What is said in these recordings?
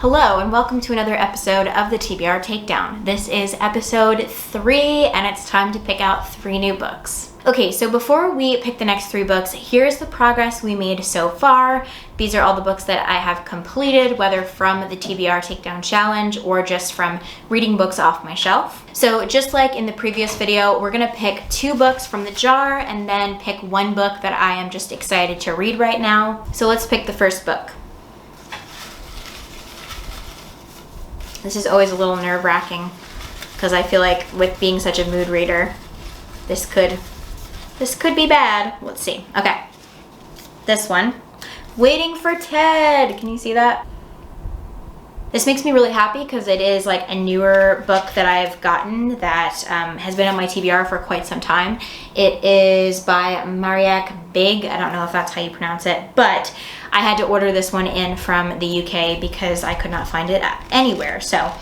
Hello and welcome to another episode of the TBR Takedown. This is episode 3 and it's time to pick out 3 new books. Okay, so before we pick the next 3 books, here's the progress we made so far. These are all the books that I have completed, whether from the TBR Takedown Challenge or just from reading books off my shelf. So just like in the previous video, we're gonna pick 2 books from the jar and then pick 1 book that I am just excited to read right now. So let's pick the first book. This is always a little nerve-wracking because I feel like with being such a mood reader, this could be bad. Let's see. Okay. This one. Waiting for Ted. Can you see that? This makes me really happy because it is like a newer book that I've gotten that has been on my TBR for quite some time. It is by Mariak Big. I don't know if that's how you pronounce it, but I had to order this one in from the UK because I could not find it anywhere. So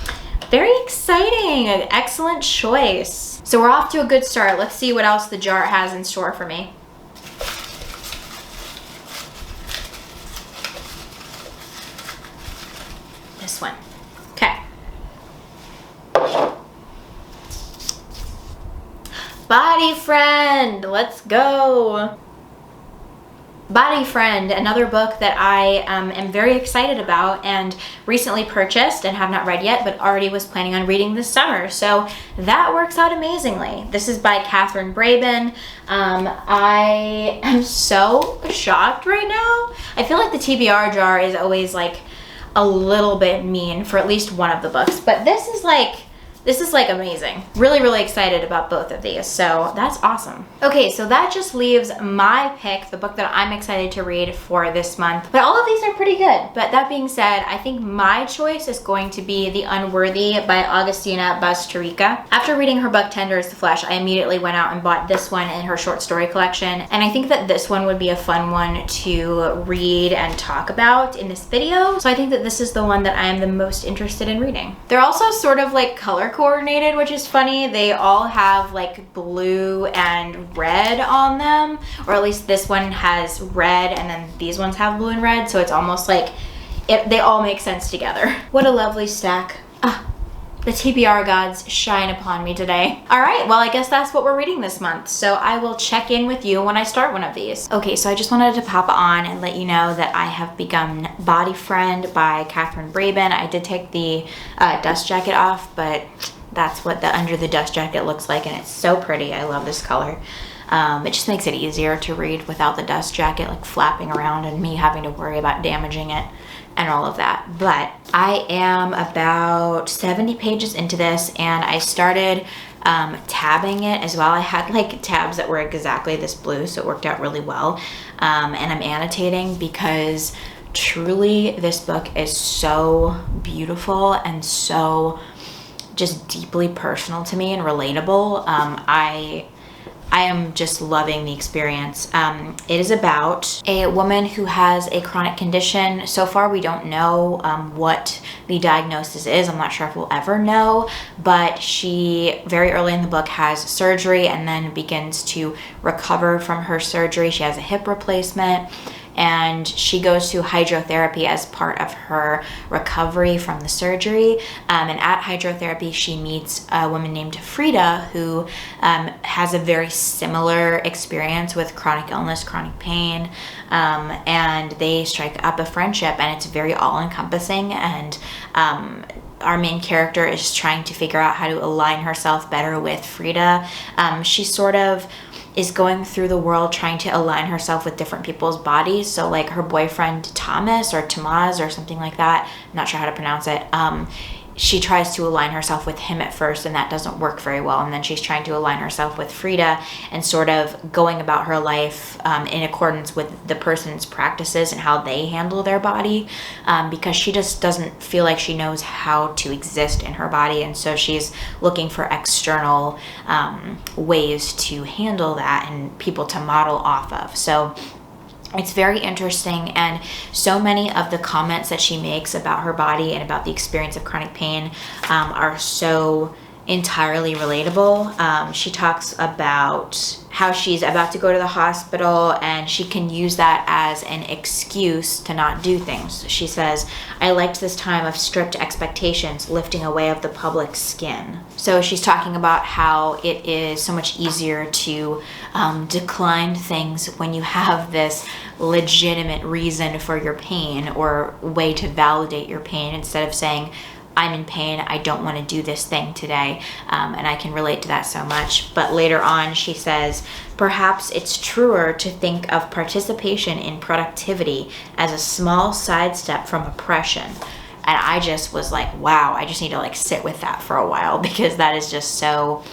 very exciting, an excellent choice. So we're off to a good start. Let's see what else the jar has in store for me. This one. Okay. Body Friend, let's go. Body Friend, another book that I am very excited about and recently purchased and have not read yet, but already was planning on reading this summer. So that works out amazingly. This is by Catherine Braben. I am so shocked right now. I feel like the TBR jar is always like a little bit mean for at least one of the books, but this is like amazing. Really excited about both of these, so that's awesome. Okay, so that just leaves my pick, the book that I'm excited to read for this month. But all of these are pretty good. But that being said, I think my choice is going to be The Unworthy by Augustina Bazterrica. After reading her book Tender is the Flesh, I immediately went out and bought this one in her short story collection, and I think that this one would be a fun one to read and talk about in this video. So I think that this is the one that I am the most interested in reading. They're also sort of like color coordinated, which is funny. They all have like blue and red on them, or at least this one has red and then these ones have blue and red, so it's almost like they all make sense together. What a lovely stack. The TBR gods shine upon me today. All right, well, I guess that's what we're reading this month. So I will check in with you when I start one of these. Okay, so I just wanted to pop on and let you know that I have begun Body Friend by Catherine Braben. I did take the dust jacket off, but that's what the under the dust jacket looks like, and it's so pretty. I love this color. It just makes it easier to read without the dust jacket like flapping around and me having to worry about damaging it and all of that. But I am about 70 pages into this and I started tabbing it as well. I had like tabs that were exactly this blue, so it worked out really well. And I'm annotating because truly this book is so beautiful and so just deeply personal to me and relatable. I am just loving the experience. It is about a woman who has a chronic condition. So far, we don't know what the diagnosis is. I'm not sure if we'll ever know, but she very early in the book has surgery and then begins to recover from her surgery. She has a hip replacement and she goes to hydrotherapy as part of her recovery from the surgery. And at hydrotherapy, she meets a woman named Frida who has a very similar experience with chronic illness, chronic pain, and they strike up a friendship, and it's very all-encompassing. And our main character is trying to figure out how to align herself better with Frida. She sort of is going through the world trying to align herself with different people's bodies. So like her boyfriend Thomas or Tamaz or something like that, I'm not sure how to pronounce it, she tries to align herself with him at first and that doesn't work very well, and then she's trying to align herself with Frida and sort of going about her life in accordance with the person's practices and how they handle their body, because she just doesn't feel like she knows how to exist in her body, and so she's looking for external ways to handle that and people to model off of. So it's very interesting, and so many of the comments that she makes about her body and about the experience of chronic pain are so entirely relatable. She talks about how she's about to go to the hospital and she can use that as an excuse to not do things. She says, I liked this time of strict expectations, lifting away of the public skin. So she's talking about how it is so much easier to decline things when you have this legitimate reason for your pain or way to validate your pain, instead of saying, I'm in pain, I don't want to do this thing today. And I can relate to that so much. But later on, she says, perhaps it's truer to think of participation in productivity as a small sidestep from oppression. And I just was like, wow, I just need to like sit with that for a while, because that is just so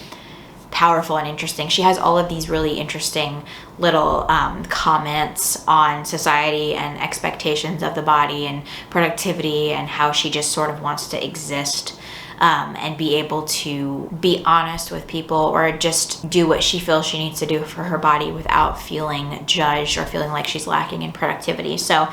powerful and interesting. She has all of these really interesting little comments on society and expectations of the body and productivity, and how she just sort of wants to exist and be able to be honest with people, or just do what she feels she needs to do for her body without feeling judged or feeling like she's lacking in productivity. So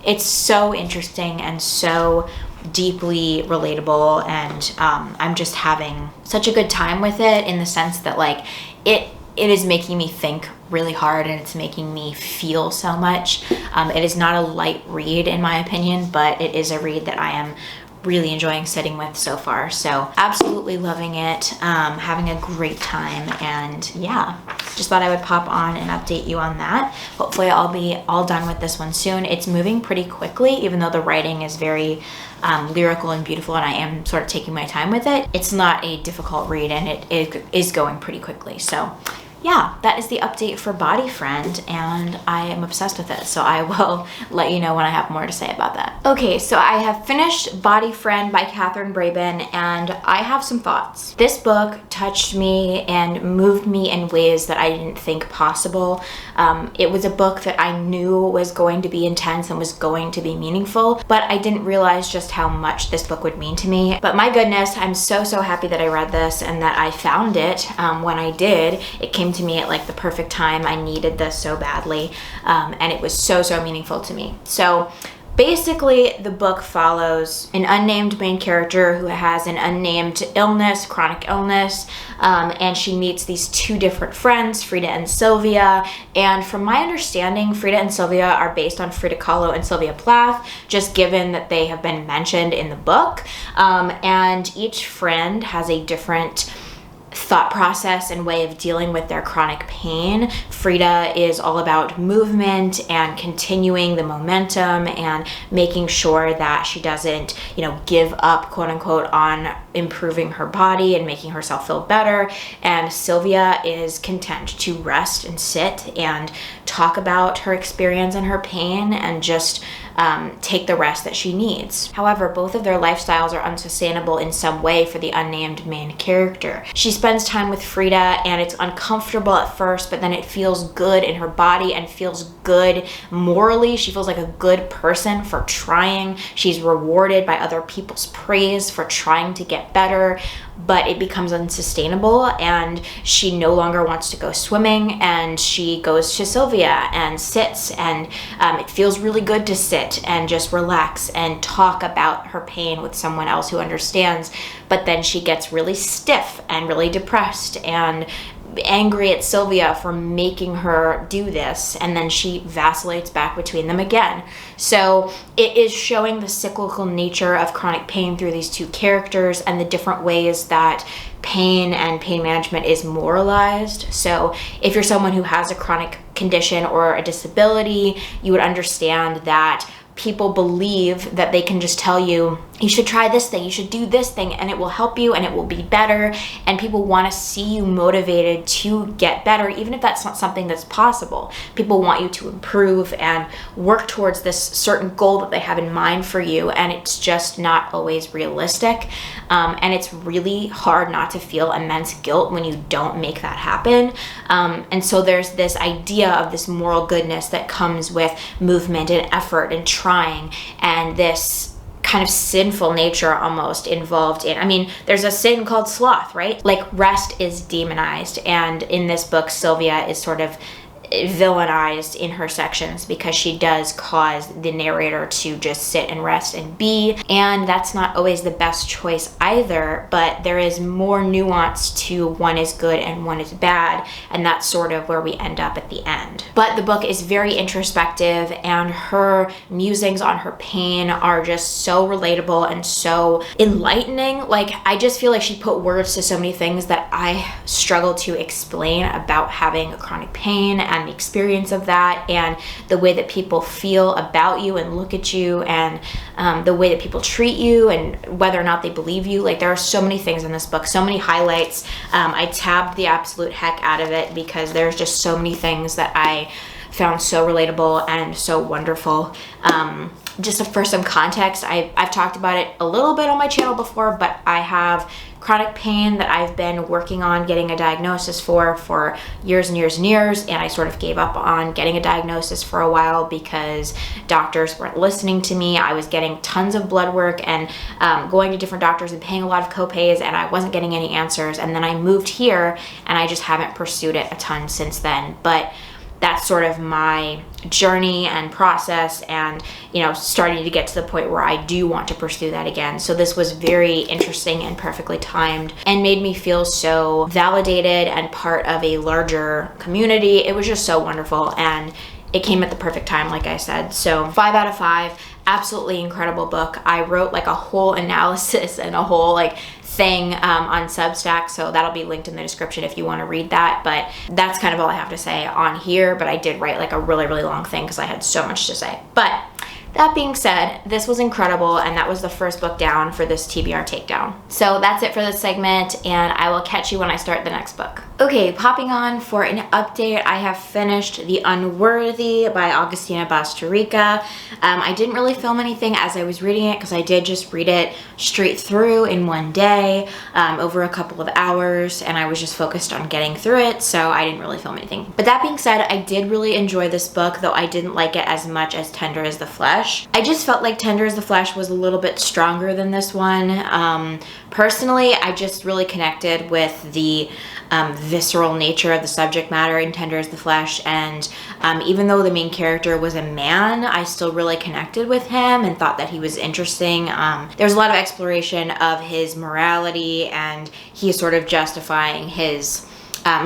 it's so interesting and so deeply relatable, and I'm just having such a good time with it, in the sense that like it is making me think really hard, and it's making me feel so much. It is not a light read in my opinion, but it is a read that I am really enjoying sitting with so far. So absolutely loving it, having a great time, and yeah, just thought I would pop on and update you on that. Hopefully I'll be all done with this one soon. It's moving pretty quickly, even though the writing is very lyrical and beautiful, and I am sort of taking my time with it. It's not a difficult read, and it is going pretty quickly. So yeah, that is the update for Body Friend, and I am obsessed with it, so I will let you know when I have more to say about that. Okay, so I have finished Body Friend by Catherine Braben, and I have some thoughts. This book touched me and moved me in ways that I didn't think possible. It was a book that I knew was going to be intense and was going to be meaningful, but I didn't realize just how much this book would mean to me. But my goodness, I'm so happy that I read this and that I found it when I did. It came to me at like the perfect time. I needed this so badly, and it was so meaningful to me. So basically, the book follows an unnamed main character who has an unnamed illness, chronic illness, and she meets these two different friends, Frida and Sylvia. And from my understanding, Frida and Sylvia are based on Frida Kahlo and Sylvia Plath, just given that they have been mentioned in the book. And each friend has a different thought process and way of dealing with their chronic pain. Frida is all about movement and continuing the momentum and making sure that she doesn't, give up, quote unquote, on improving her body and making herself feel better. And Sylvia is content to rest and sit and talk about her experience and her pain and just take the rest that she needs. However, both of their lifestyles are unsustainable in some way for the unnamed main character. She spends time with Frida, and it's uncomfortable at first, but then it feels good in her body and feels good morally. She feels like a good person for trying. She's rewarded by other people's praise for trying to get better, but it becomes unsustainable, and she no longer wants to go swimming, and she goes to Sylvia and sits, and it feels really good to sit and just relax and talk about her pain with someone else who understands. But then she gets really stiff and really depressed and angry at Sylvia for making her do this, and then she vacillates back between them again. So it is showing the cyclical nature of chronic pain through these two characters and the different ways that pain and pain management is moralized. So if you're someone who has a chronic condition or a disability, you would understand that people believe that they can just tell you, you should try this thing, you should do this thing, and it will help you and it will be better. And people want to see you motivated to get better, even if that's not something that's possible. People want you to improve and work towards this certain goal that they have in mind for you, and it's just not always realistic. And it's really hard not to feel immense guilt when you don't make that happen. And so there's this idea of this moral goodness that comes with movement and effort and trying, and this kind of sinful nature almost involved in, there's a sin called sloth, right? Like rest is demonized, and in this book, Sylvia is sort of villainized in her sections, because she does cause the narrator to just sit and rest and be, and that's not always the best choice either, but there is more nuance to one is good and one is bad, and that's sort of where we end up at the end. But the book is very introspective, and her musings on her pain are just so relatable and so enlightening. Like, I just feel like she put words to so many things that I struggle to explain about having a chronic pain and the experience of that, and the way that people feel about you and look at you, and the way that people treat you, and whether or not they believe you. Like, there are so many things in this book, so many highlights. I tabbed the absolute heck out of it because there's just so many things that I found so relatable and so wonderful. Just for some context, I've talked about it a little bit on my channel before, but I have chronic pain that I've been working on getting a diagnosis for years and years and years, and I sort of gave up on getting a diagnosis for a while because doctors weren't listening to me. I was getting tons of blood work and going to different doctors and paying a lot of copays, and I wasn't getting any answers. And then I moved here, and I just haven't pursued it a ton since then. But that's sort of my journey and process, and starting to get to the point where I do want to pursue that again. So this was very interesting and perfectly timed, and made me feel so validated and part of a larger community. It was just so wonderful, and it came at the perfect time, like I said. So 5 out of 5, absolutely incredible book. I wrote like a whole analysis and a whole thing on Substack, so that'll be linked in the description if you want to read that. But that's kind of all I have to say on here, but I did write like a really long thing because I had so much to say. But that being said, this was incredible, and that was the first book down for this TBR Takedown. So that's it for this segment, and I will catch you when I start the next book. Okay, popping on for an update. I have finished The Unworthy by Agustina Bastarrica. I didn't really film anything as I was reading it because I did just read it straight through in one day, over a couple of hours, and I was just focused on getting through it, so I didn't really film anything. But that being said, I did really enjoy this book, though I didn't like it as much as Tender as the Flesh. I just felt like Tender as the Flesh was a little bit stronger than this one. Personally, I just really connected with the visceral nature of the subject matter in Tender as the Flesh, and even though the main character was a man, I still really connected with him and thought that he was interesting. There's a lot of exploration of his morality, and he is sort of justifying his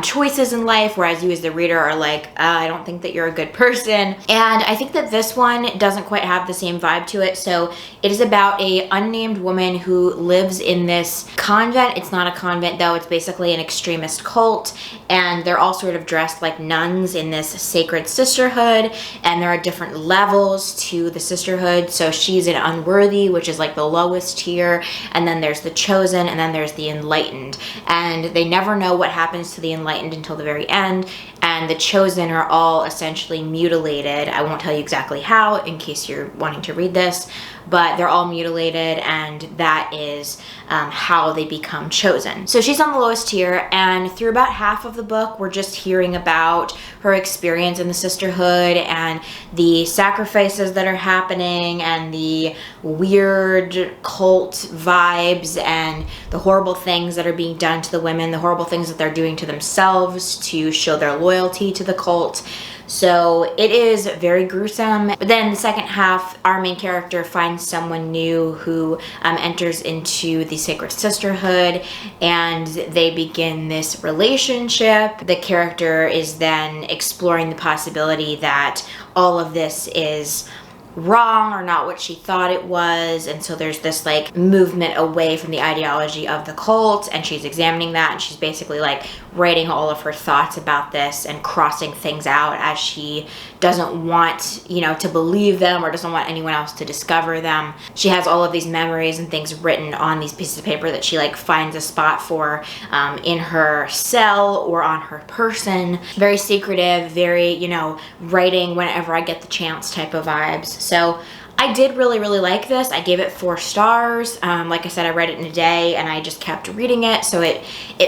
choices in life, whereas you as the reader are like, I don't think that you're a good person. And I think that this one doesn't quite have the same vibe to it. So it is about a unnamed woman who lives in this convent. It's not a convent though, it's basically an extremist cult, and they're all sort of dressed like nuns in this sacred sisterhood, and there are different levels to the sisterhood. So she's an unworthy, which is like the lowest tier, and then there's the chosen, and then there's the enlightened, and they never know what happens to the enlightened until the very end, and the chosen are all essentially mutilated. I won't tell you exactly how in case you're wanting to read this, but they're all mutilated, and that is how they become chosen. So she's on the lowest tier, and through about half of the book we're just hearing about her experience in the sisterhood and the sacrifices that are happening and the weird cult vibes and the horrible things that are being done to the women, the horrible things that they're doing to themselves to show their loyalty to the cult. So it is very gruesome. But then the second half, our main character finds someone new who enters into the sacred sisterhood, and they begin this relationship. The character is then exploring the possibility that all of this is wrong or not what she thought it was, and so there's this like movement away from the ideology of the cult, and she's examining that, and she's basically like writing all of her thoughts about this and crossing things out as she doesn't want, to believe them or doesn't want anyone else to discover them. She has all of these memories and things written on these pieces of paper that she like finds a spot for in her cell or on her person. Very secretive, very, writing whenever I get the chance type of vibes. So I did really like this. I gave it 4 stars. Like I said, I read it in a day and I just kept reading it. So it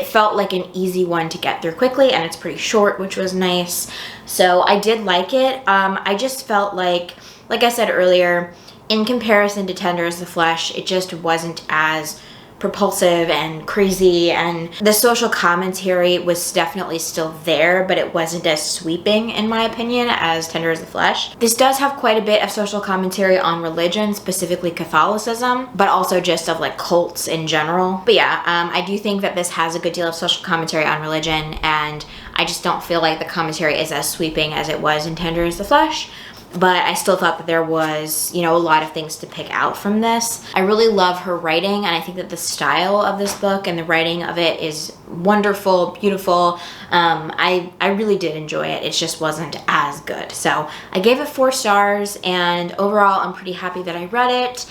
felt like an easy one to get through quickly, and it's pretty short, which was nice. So I did like it. I just felt like I said earlier, in comparison to Tender as the Flesh, it just wasn't as propulsive and crazy, and the social commentary was definitely still there, but it wasn't as sweeping, in my opinion, as Tender as the Flesh. This does have quite a bit of social commentary on religion, specifically Catholicism, but also just of like cults in general. But yeah, I do think that this has a good deal of social commentary on religion, and I just don't feel like the commentary is as sweeping as it was in Tender as the Flesh. But I still thought that there was, you know, a lot of things to pick out from this. I really love her writing, and I think that the style of this book and the writing of it is wonderful, beautiful. I really did enjoy it. It just wasn't as good. So I gave it 4 stars, and overall I'm pretty happy that I read it.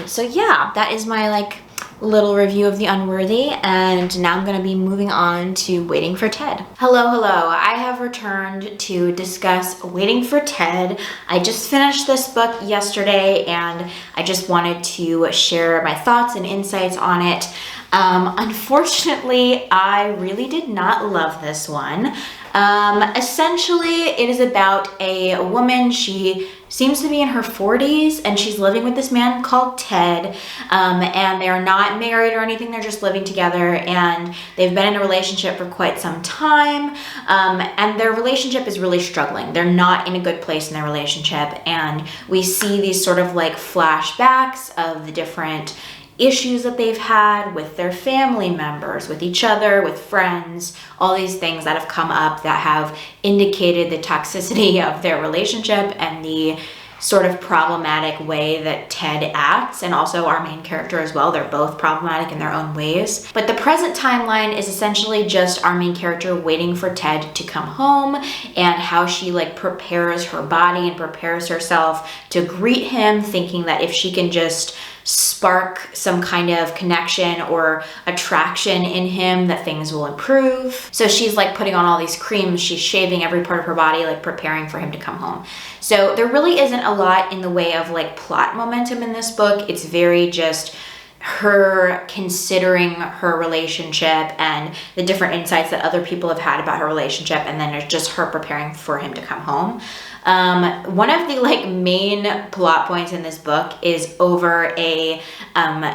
So yeah, that is my like little review of The Unworthy, and now I'm gonna be moving on to Waiting for Ted. Hello. I have returned to discuss Waiting for Ted. I just finished this book yesterday, and I just wanted to share my thoughts and insights on it. Unfortunately, I really did not love this one. Essentially, it is about a woman. She seems to be in her 40s, and she's living with this man called Ted, and they're not married or anything. They're just living together, and they've been in a relationship for quite some time, and their relationship is really struggling. They're not in a good place in their relationship, and we see these sort of like flashbacks of the different issues that they've had with their family members, with each other, with friends, all these things that have come up that have indicated the toxicity of their relationship and the sort of problematic way that Ted acts, and also our main character as well. They're both problematic in their own ways. But the present timeline is essentially just our main character waiting for Ted to come home, and how she like prepares her body and prepares herself to greet him, thinking that if she can just spark some kind of connection or attraction in him, that things will improve. So she's like putting on all these creams, she's shaving every part of her body, like preparing for him to come home. So there really isn't a lot in the way of like plot momentum in this book. It's very just her considering her relationship and the different insights that other people have had about her relationship, and then it's just her preparing for him to come home. One of the like main plot points in this book is over a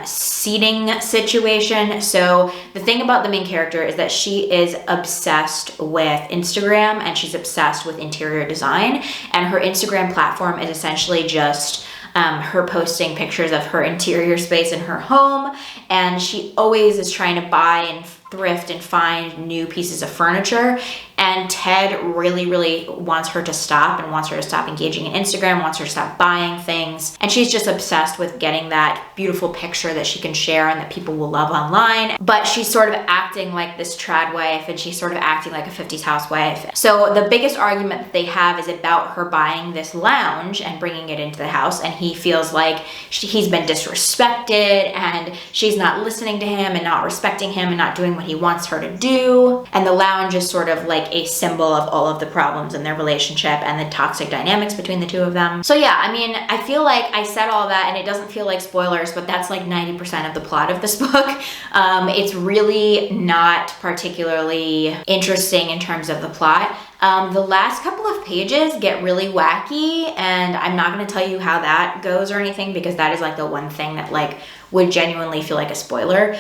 seating situation. So the thing about the main character is that she is obsessed with Instagram, and she's obsessed with interior design, and her Instagram platform is essentially just her posting pictures of her interior space in her home, and she always is trying to buy and thrift and find new pieces of furniture. And Ted really wants her to stop, and wants her to stop engaging in Instagram, wants her to stop buying things. And she's just obsessed with getting that beautiful picture that she can share and that people will love online. But she's sort of acting like this trad wife, and she's sort of acting like a 50s housewife. So the biggest argument that they have is about her buying this lounge and bringing it into the house, and he feels like he's been disrespected, and she's not listening to him and not respecting him and not doing what he wants her to do. And the lounge is sort of like a symbol of all of the problems in their relationship and the toxic dynamics between the two of them. So yeah, I mean, I feel like I said all that, and it doesn't feel like spoilers, but that's like 90% of the plot of this book. It's really not particularly interesting in terms of the plot. The last couple of pages get really wacky, and I'm not going to tell you how that goes or anything, because that is like the one thing that like would genuinely feel like a spoiler,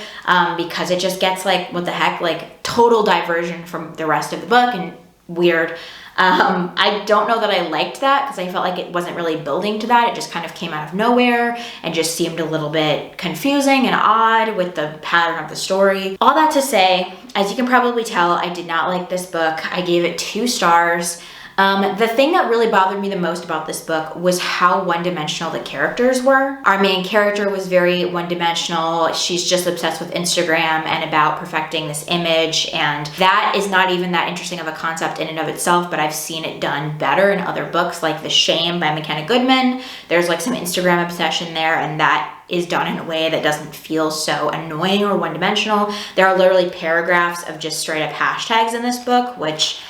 because it just gets like, what the heck, like total diversion from the rest of the book and weird. I don't know that I liked that, because I felt like it wasn't really building to that. It just kind of came out of nowhere and just seemed a little bit confusing and odd with the pattern of the story. All that to say, as you can probably tell, I did not like this book. I gave it 2 stars. The thing that really bothered me the most about this book was how one-dimensional the characters were. Our main character was very one-dimensional. She's just obsessed with Instagram and about perfecting this image, and that is not even that interesting of a concept in and of itself, but I've seen it done better in other books, like The Shame by McKenna Goodman. There's like some Instagram obsession there, and that is done in a way that doesn't feel so annoying or one-dimensional. There are literally paragraphs of just straight up hashtags in this book, which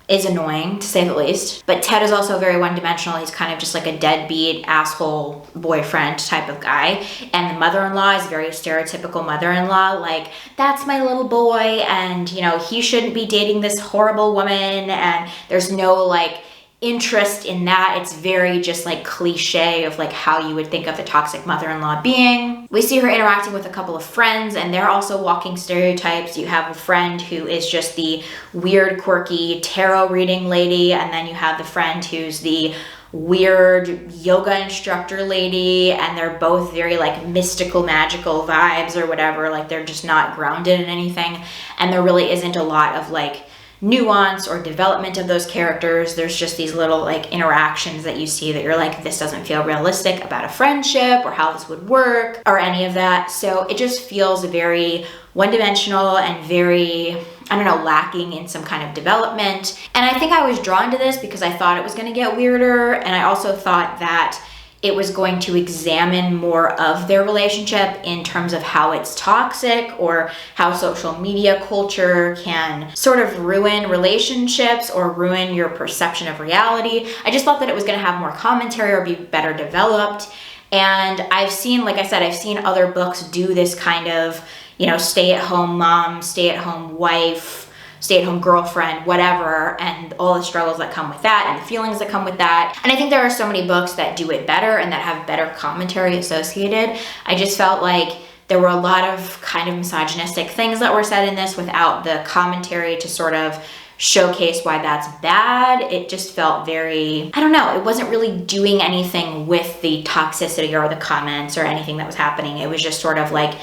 is annoying to say the least. But Ted is also very one-dimensional. He's kind of just like a deadbeat asshole boyfriend type of guy, and the mother-in-law is very stereotypical mother-in-law, like, that's my little boy, and you know, he shouldn't be dating this horrible woman, and there's no like interest in that. It's very just like cliche of like how you would think of the toxic mother-in-law being. We see her interacting with a couple of friends, and they're also walking stereotypes. You have a friend who is just the weird, quirky tarot reading lady, and then you have the friend who's the weird yoga instructor lady, and they're both very like mystical, magical vibes or whatever. Like they're just not grounded in anything, and there really isn't a lot of like nuance or development of those characters. There's just these little like interactions that you see that you're like, this doesn't feel realistic about a friendship or how this would work or any of that. So it just feels very one-dimensional and very, I don't know, lacking in some kind of development. And I think I was drawn to this because I thought it was going to get weirder, and I also thought that it was going to examine more of their relationship in terms of how it's toxic or how social media culture can sort of ruin relationships or ruin your perception of reality. I just thought that it was going to have more commentary or be better developed. And I've seen, like I said, I've seen other books do this kind of, you know, stay-at-home mom, stay-at-home wife, stay-at-home girlfriend, whatever, and all the struggles that come with that and the feelings that come with that. And I think there are so many books that do it better and that have better commentary associated. I just felt like there were a lot of kind of misogynistic things that were said in this without the commentary to sort of showcase why that's bad. It just felt very, I don't know, it wasn't really doing anything with the toxicity or the comments or anything that was happening. It was just sort of like,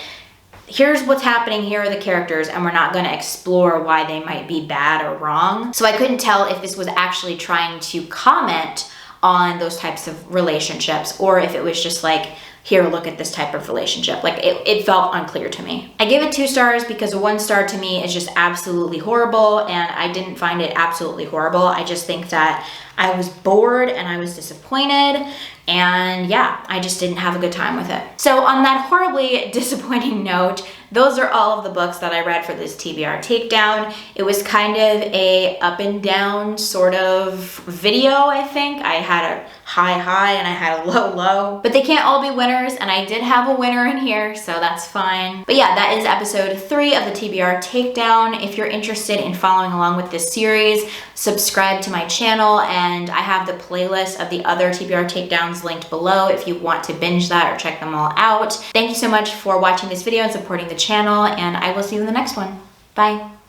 here's what's happening, here are the characters, and we're not going to explore why they might be bad or wrong. So I couldn't tell if this was actually trying to comment on those types of relationships or if it was just like, here, look at this type of relationship. Like it felt unclear to me. I gave it 2 stars because 1 star to me is just absolutely horrible, and I didn't find it absolutely horrible. I just think that I was bored and I was disappointed, and yeah, I just didn't have a good time with it. So on that horribly disappointing note, those are all of the books that I read for this TBR Takedown. It was kind of a up and down sort of video, I think. I had a high and I had a low, but they can't all be winners, and I did have a winner in here, so that's fine. But yeah, that is episode 3 of the TBR Takedown. If you're interested in following along with this series, subscribe to my channel, and I have the playlist of the other TBR Takedowns linked below if you want to binge that or check them all out. Thank you so much for watching this video and supporting the channel, and I will see you in the next one. Bye.